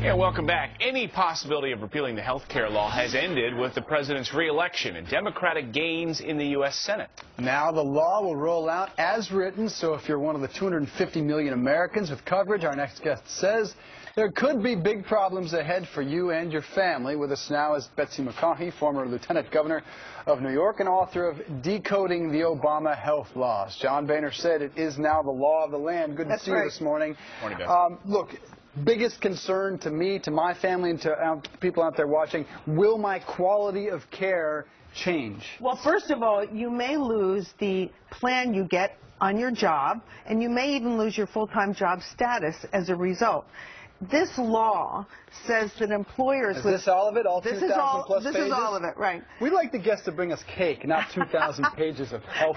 Yeah, welcome back. Any possibility of repealing the health care law has ended with the president's re-election and Democratic gains in the U.S. Senate. Now the law will roll out as written, so if you're one of the 250 million Americans with coverage, our next guest says, there could be big problems ahead for you and your family. With us now is Betsy McCaughey, former Lieutenant Governor of New York and author of Decoding the Obama Health Laws. John Boehner said it is now the law of the land. Good to see you this morning. Morning, Beth. Look, biggest concern to me, to my family, and to people out there watching, will my quality of care change? Well, first of all, you may lose the plan you get on your job, and you may even lose your full-time job status as a result. This law says that employers... Is this all of it? All 2,000 plus pages? This is all of it, right. We'd like the guests to bring us cake, not 2,000 pages of health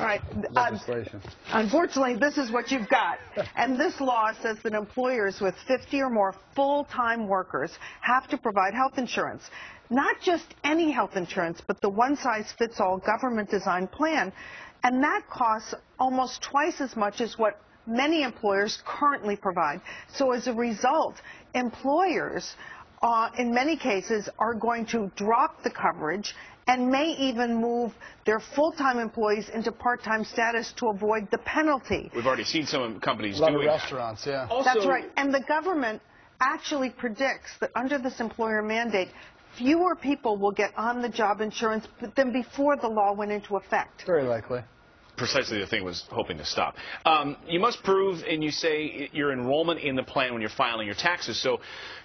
legislation. Unfortunately, this is what you've got. And this law says that employers with 50 or more full-time workers have to provide health insurance. Not just any health insurance, but the one-size-fits-all government-designed plan. And that costs almost twice as much as what many employers currently provide. So as a result, employers, in many cases, are going to drop the coverage and may even move their full-time employees into part-time status to avoid the penalty. We've already seen some companies doing that. Restaurants, yeah. That's right. And the government actually predicts that under this employer mandate, fewer people will get on-the-job insurance than before the law went into effect. Very likely. Precisely the thing was hoping to stop. You must prove, and you say, your enrollment in the plan when you're filing your taxes. So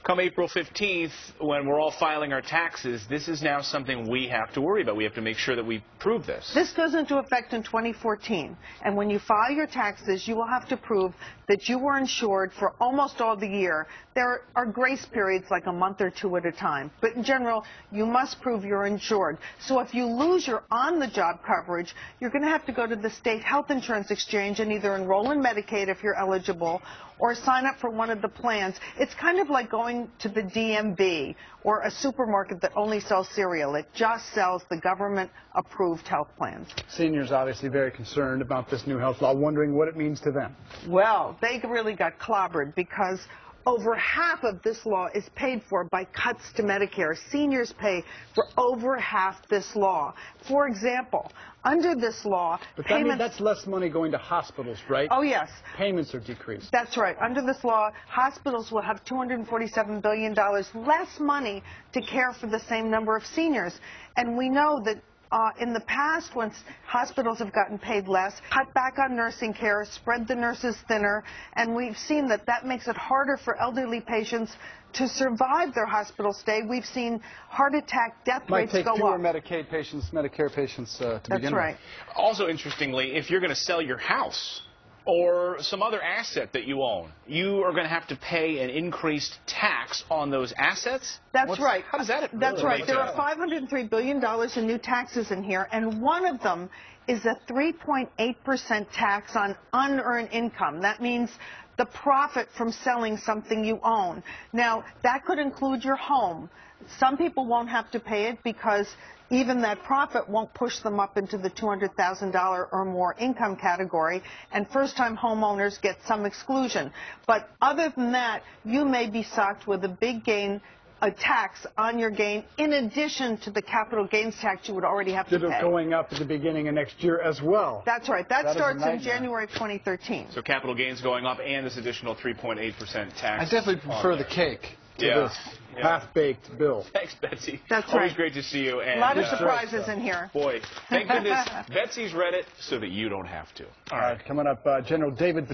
come April 15th, when we're all filing our taxes, this is now something we have to worry about. We have to make sure that we prove this. This goes into effect in 2014. And when you file your taxes, you will have to prove that you were insured for almost all the year. There are grace periods like a month or two at a time. But in general, you must prove you're insured. So if you lose your on-the-job coverage, you're going to have to go to the state health insurance exchange and either enroll in Medicaid if you're eligible or sign up for one of the plans. It's kind of like going to the DMV or a supermarket that only sells cereal. It just sells the government-approved health plans. Seniors obviously very concerned about this new health law, wondering what it means to them. Well, they really got clobbered because over half of this law is paid for by cuts to Medicare. Seniors pay for over half this law. For example, under this law, but that's less money going to hospitals, right? Oh, yes. Payments are decreased. That's right. Under this law, hospitals will have $247 billion less money to care for the same number of seniors. And we know that in the past, when hospitals have gotten paid less, cut back on nursing care, spread the nurses thinner, and we've seen that that makes it harder for elderly patients to survive their hospital stay. We've seen heart attack death rates go up. Might take fewer Medicare patients to begin with. That's right. Also, interestingly, if you're going to sell your house or some other asset that you own, you are going to have to pay an increased tax on those assets? That's right. How does that That's right. There are $503 billion in new taxes in here, and one of them is a 3.8% tax on unearned income. That means the profit from selling something you own. Now, that could include your home. Some people won't have to pay it because even that profit won't push them up into the $200,000 or more income category, and first-time homeowners get some exclusion. But other than that, you may be socked with a big gain, a tax on your gain, in addition to the capital gains tax you would already have to pay. Going up at the beginning of next year as well. That's right. That starts in January of 2013. So capital gains going up and this additional 3.8% tax. I definitely prefer the cake to this half-baked bill. Thanks, Betsy. That's Always right. great to see you. And a lot of surprises in here. Boy, thank goodness Betsy's read it so that you don't have to. All right, coming up, General David